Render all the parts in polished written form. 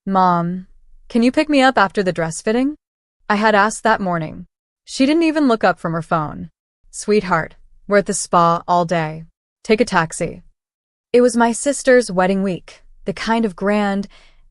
Mom, can you pick me up after the dress fitting? I had asked that morning. She didn't even look up from her phone. Sweetheart, we're at the spa all day. Take a taxi. It was my sister's wedding week, the kind of grand,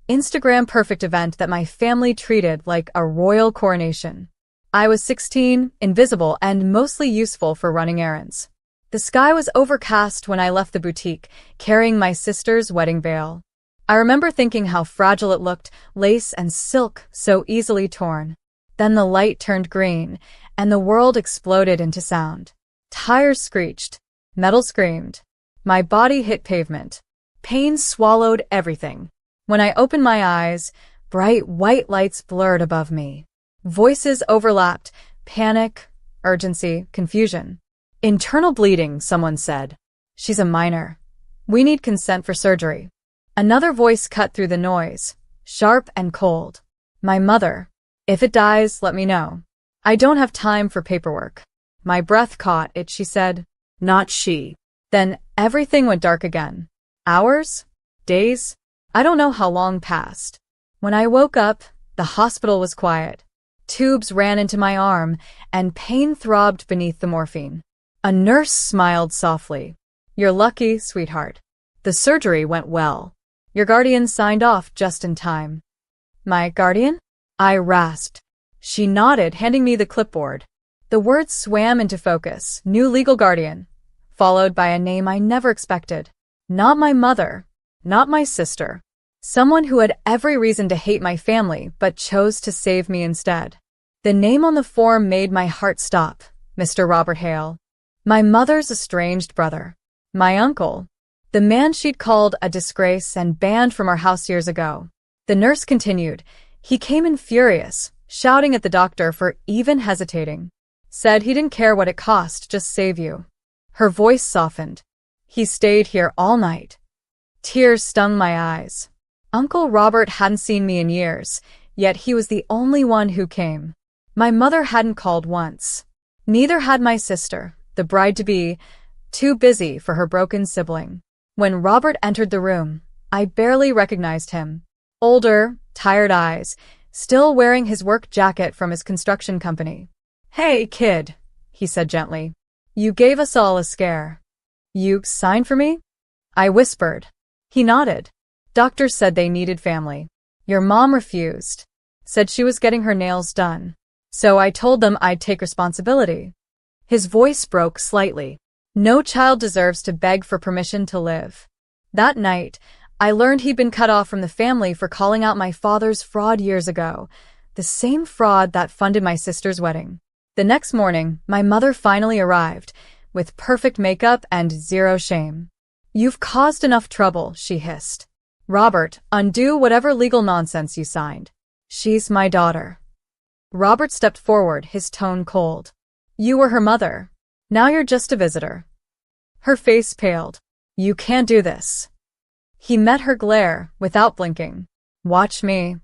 Instagram-perfect event that my family treated like a royal coronation. I was 16, invisible, and mostly useful for running errands. The sky was overcast when I left the boutique, carrying my sister's wedding veil. I remember thinking how fragile it looked, lace and silk so easily torn. Then the light turned green, and the world exploded into sound. Tires screeched. Metal screamed. My body hit pavement. Pain swallowed everything. When I opened my eyes, bright white lights blurred above me. Voices overlapped. Panic, urgency, confusion. Internal bleeding, someone said. She's a minor. We need consent for surgery. Another voice cut through the noise, sharp and cold. My mother. If it dies, let me know. I don't have time for paperwork. My breath caught it, she said. Not she. Then everything went dark again. Hours? Days? I don't know how long passed. When I woke up, the hospital was quiet. Tubes ran into my arm, and pain throbbed beneath the morphine. A nurse smiled softly. You're lucky, sweetheart. The surgery went well. Your guardian signed off just in time. My guardian? I rasped. She nodded, handing me the clipboard. The words swam into focus. New legal guardian. Followed by a name I never expected. Not my mother. Not my sister. Someone who had every reason to hate my family, but chose to save me instead. The name on the form made my heart stop. Mr. Robert Hale. My mother's estranged brother. My uncle. The man she'd called a disgrace and banned from our house years ago. The nurse continued. He came in furious, shouting at the doctor for even hesitating. Said he didn't care what it cost, just save you. Her voice softened. He stayed here all night. Tears stung my eyes. Uncle Robert hadn't seen me in years, yet he was the only one who came. My mother hadn't called once. Neither had my sister, the bride-to-be, too busy for her broken sibling. When Robert entered the room, I barely recognized him. Older, tired eyes, still wearing his work jacket from his construction company. Hey, kid, he said gently. You gave us all a scare. You signed for me? I whispered. He nodded. Doctors said they needed family. Your mom refused. Said she was getting her nails done. So I told them I'd take responsibility. His voice broke slightly. No child deserves to beg for permission to live. That night, I learned he'd been cut off from the family for calling out my father's fraud years ago, the same fraud that funded my sister's wedding. The next morning, my mother finally arrived, with perfect makeup and zero shame. You've caused enough trouble, she hissed. Robert, undo whatever legal nonsense you signed. She's my daughter. Robert stepped forward, his tone cold. You were her mother. Now you're just a visitor. Her face paled. You can't do this. He met her glare, without blinking. Watch me.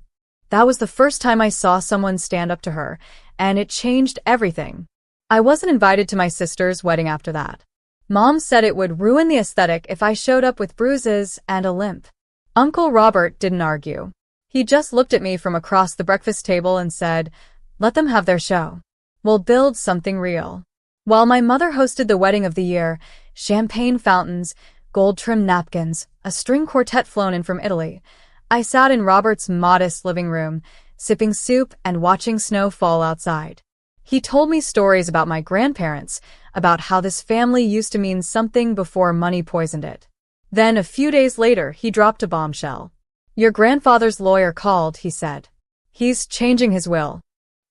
That was the first time I saw someone stand up to her, and it changed everything. I wasn't invited to my sister's wedding after that. Mom said it would ruin the aesthetic if I showed up with bruises and a limp. Uncle Robert didn't argue. He just looked at me from across the breakfast table and said, let them have their show. We'll build something real. While my mother hosted the wedding of the year, champagne fountains, gold-trimmed napkins, a string quartet flown in from Italy, I sat in Robert's modest living room, sipping soup and watching snow fall outside. He told me stories about my grandparents, about how this family used to mean something before money poisoned it. Then, a few days later, he dropped a bombshell. Your grandfather's lawyer called, he said. He's changing his will.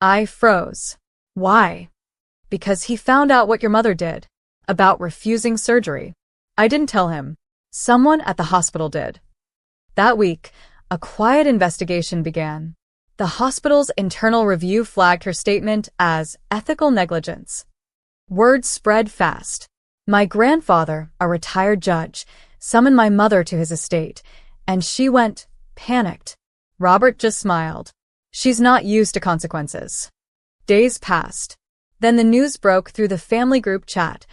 I froze. Why? Because he found out what your mother did, about refusing surgery. I didn't tell him. Someone at the hospital did. That week, a quiet investigation began. The hospital's internal review flagged her statement as ethical negligence. Word spread fast. My grandfather, a retired judge, summoned my mother to his estate, and she went, panicked. Robert just smiled. She's not used to consequences. Days passed. Then the news broke through the family group chat.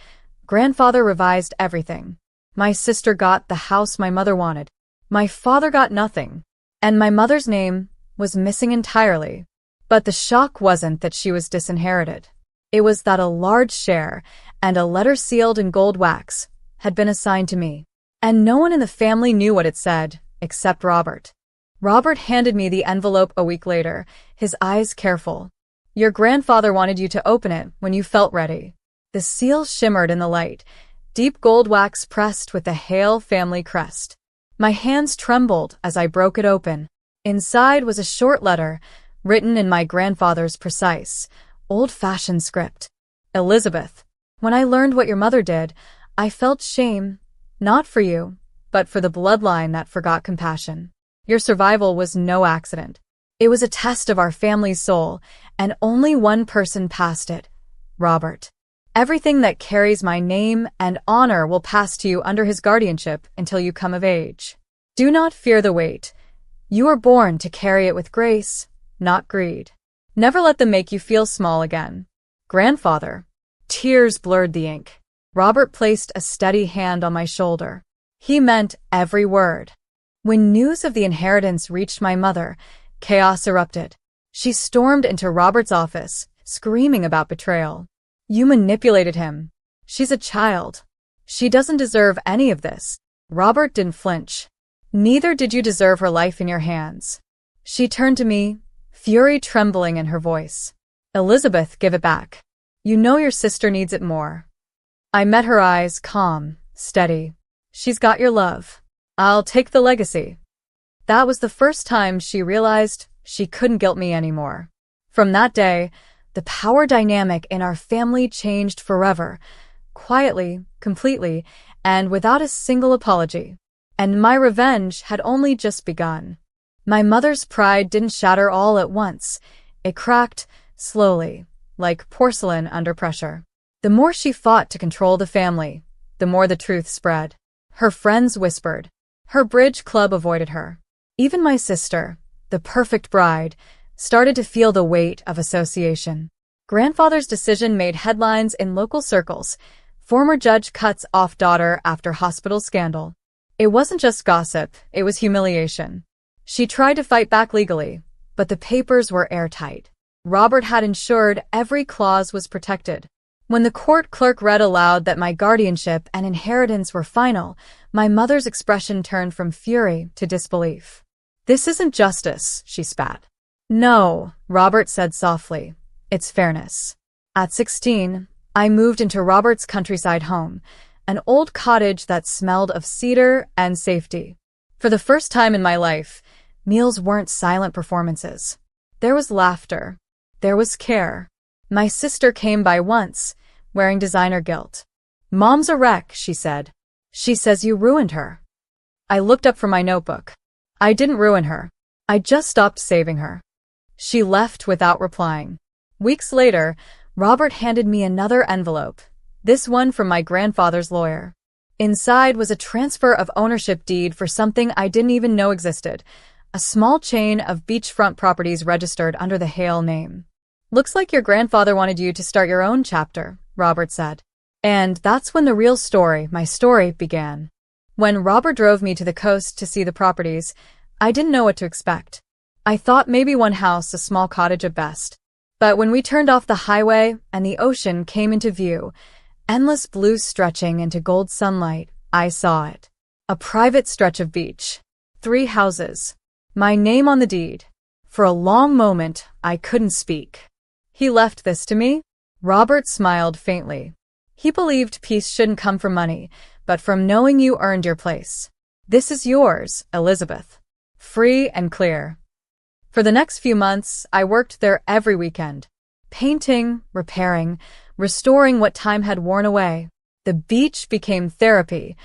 Grandfather revised everything. My sister got the house my mother wanted. My father got nothing. And my mother's name was missing entirely. But the shock wasn't that she was disinherited. It was that a large share, and a letter sealed in gold wax, had been assigned to me. And no one in the family knew what it said, except Robert. Robert handed me the envelope a week later, his eyes careful. Your grandfather wanted you to open it when you felt ready. The seal shimmered in the light, deep gold wax pressed with the Hale family crest. My hands trembled as I broke it open. Inside was a short letter, written in my grandfather's precise, old-fashioned script. Elizabeth, when I learned what your mother did, I felt shame, not for you, but for the bloodline that forgot compassion. Your survival was no accident. It was a test of our family's soul, and only one person passed it, Robert. Everything that carries my name and honor will pass to you under his guardianship until you come of age. Do not fear the weight. You are born to carry it with grace, not greed. Never let them make you feel small again. Grandfather. Tears blurred the ink. Robert placed a steady hand on my shoulder. He meant every word. When news of the inheritance reached my mother, chaos erupted. She stormed into Robert's office, screaming about betrayal. You manipulated him. She's a child. She doesn't deserve any of this. Robert didn't flinch. Neither did you deserve her life in your hands. She turned to me, fury trembling in her voice. Elizabeth, give it back. You know your sister needs it more. I met her eyes, calm, steady. She's got your love. I'll take the legacy. That was the first time she realized she couldn't guilt me anymore. From that day, the power dynamic in our family changed forever, quietly, completely, and without a single apology. And my revenge had only just begun. My mother's pride didn't shatter all at once. It cracked, slowly, like porcelain under pressure. The more she fought to control the family, the more the truth spread. Her friends whispered. Her bridge club avoided her. Even my sister, the perfect bride, started to feel the weight of association. Grandfather's decision made headlines in local circles. Former judge cuts off daughter after hospital scandal. It wasn't just gossip, it was humiliation. She tried to fight back legally, but the papers were airtight. Robert had ensured every clause was protected. When the court clerk read aloud that my guardianship and inheritance were final, my mother's expression turned from fury to disbelief. This isn't justice, she spat. No, Robert said softly. It's fairness. At 16, I moved into Robert's countryside home, an old cottage that smelled of cedar and safety. For the first time in my life, meals weren't silent performances. There was laughter. There was care. My sister came by once, wearing designer gilt. Mom's a wreck, she said. She says you ruined her. I looked up from my notebook. I didn't ruin her. I just stopped saving her. She left without replying. Weeks later, Robert handed me another envelope, this one from my grandfather's lawyer. Inside was a transfer of ownership deed for something I didn't even know existed, a small chain of beachfront properties registered under the Hale name. Looks like your grandfather wanted you to start your own chapter, Robert said. And that's when the real story, my story, began. When Robert drove me to the coast to see the properties, I didn't know what to expect. I thought maybe one house, a small cottage at best. But when we turned off the highway and the ocean came into view, endless blue stretching into gold sunlight, I saw it. A private stretch of beach. 3 houses. My name on the deed. For a long moment, I couldn't speak. He left this to me? Robert smiled faintly. He believed peace shouldn't come from money, but from knowing you earned your place. This is yours, Elizabeth. Free and clear. For the next few months, I worked there every weekend. Painting, repairing, restoring what time had worn away. The beach became therapy,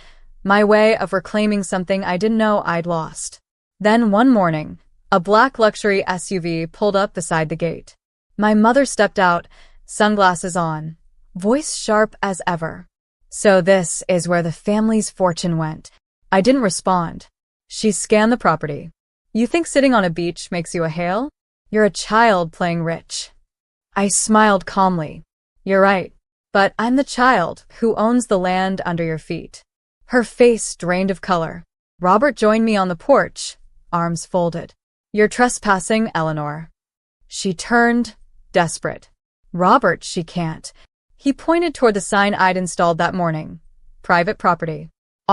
my way of reclaiming something I didn't know I'd lost. Then one morning, a black luxury SUV pulled up beside the gate. My mother stepped out, sunglasses on, voice sharp as ever. So this is where the family's fortune went. I didn't respond. She scanned the property. You think sitting on a beach makes you a Hale? You're a child playing rich. I smiled calmly. You're right, but I'm the child who owns the land under your feet. Her face drained of color. Robert joined me on the porch, arms folded. "You're trespassing, Eleanor." She turned, desperate. "Robert, she can't." He pointed toward the sign I'd installed that morning. "Private property.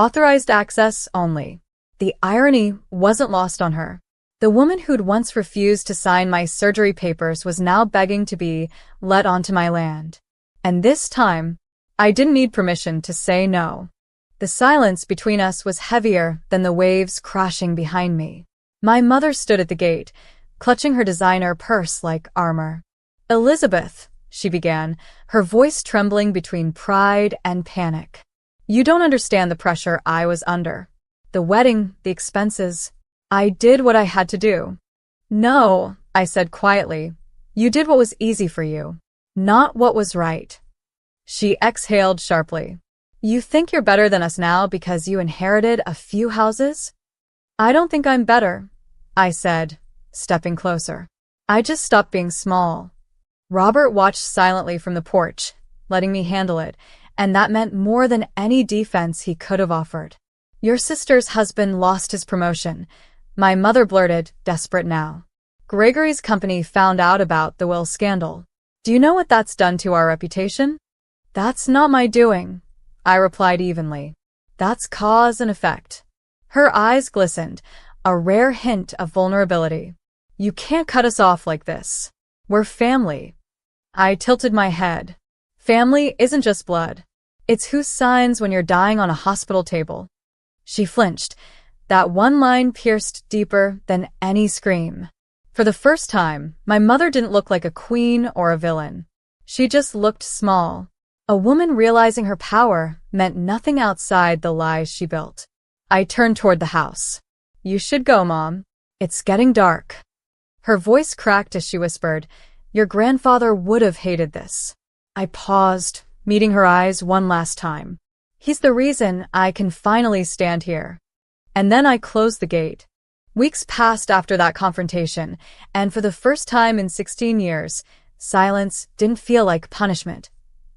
Authorized access only." The irony wasn't lost on her. The woman who'd once refused to sign my surgery papers was now begging to be let onto my land. And this time, I didn't need permission to say no. The silence between us was heavier than the waves crashing behind me. My mother stood at the gate, clutching her designer purse like armor. "Elizabeth," she began, her voice trembling between pride and panic. "You don't understand the pressure I was under. The wedding, the expenses. I did what I had to do." "No," I said quietly. "You did what was easy for you, not what was right." She exhaled sharply. "You think you're better than us now because you inherited a few houses?" "I don't think I'm better," I said, stepping closer. "I just stopped being small." Robert watched silently from the porch, letting me handle it, and that meant more than any defense he could have offered. "Your sister's husband lost his promotion," my mother blurted, desperate now. "Gregory's company found out about the will scandal. Do you know what that's done to our reputation?" "That's not my doing," I replied evenly. "That's cause and effect." Her eyes glistened, a rare hint of vulnerability. "You can't cut us off like this. We're family." I tilted my head. "Family isn't just blood. It's who signs when you're dying on a hospital table." She flinched. That one line pierced deeper than any scream. For the first time, my mother didn't look like a queen or a villain. She just looked small. A woman realizing her power meant nothing outside the lies she built. I turned toward the house. "You should go, Mom. It's getting dark." Her voice cracked as she whispered, "Your grandfather would have hated this." I paused, meeting her eyes one last time. "He's the reason I can finally stand here." And then I closed the gate. Weeks passed after that confrontation, and for the first time in 16 years, silence didn't feel like punishment.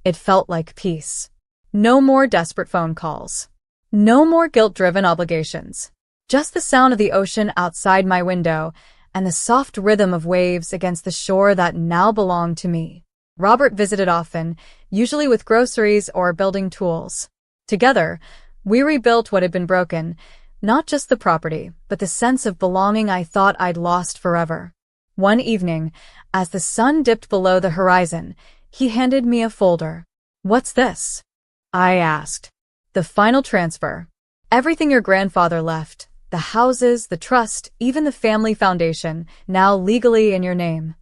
It felt like peace. No more desperate phone calls. No more guilt-driven obligations. Just the sound of the ocean outside my window and the soft rhythm of waves against the shore that now belonged to me. Robert visited often, usually with groceries or building tools. Together, we rebuilt what had been broken, not just the property, but the sense of belonging I thought I'd lost forever. One evening, as the sun dipped below the horizon, he handed me a folder. "What's this?" I asked. "The final transfer. Everything your grandfather left, the houses, the trust, even the family foundation, now legally in your name."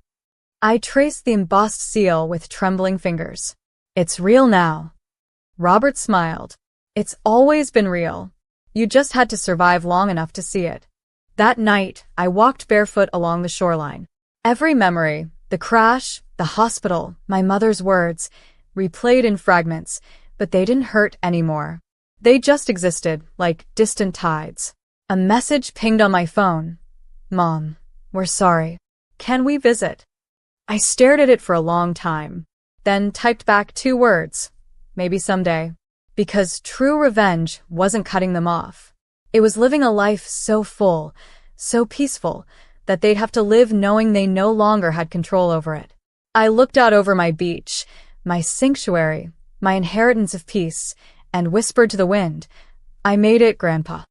I traced the embossed seal with trembling fingers. "It's real now." Robert smiled. "It's always been real. You just had to survive long enough to see it." That night, I walked barefoot along the shoreline. Every memory, the crash, the hospital, my mother's words, replayed in fragments, but they didn't hurt anymore. They just existed, like distant tides. A message pinged on my phone. "Mom, we're sorry. Can we visit?" I stared at it for a long time, then typed back 2 words, "Maybe someday." Because true revenge wasn't cutting them off. It was living a life so full, so peaceful, that they'd have to live knowing they no longer had control over it. I looked out over my beach, my sanctuary, my inheritance of peace, and whispered to the wind, "I made it, Grandpa."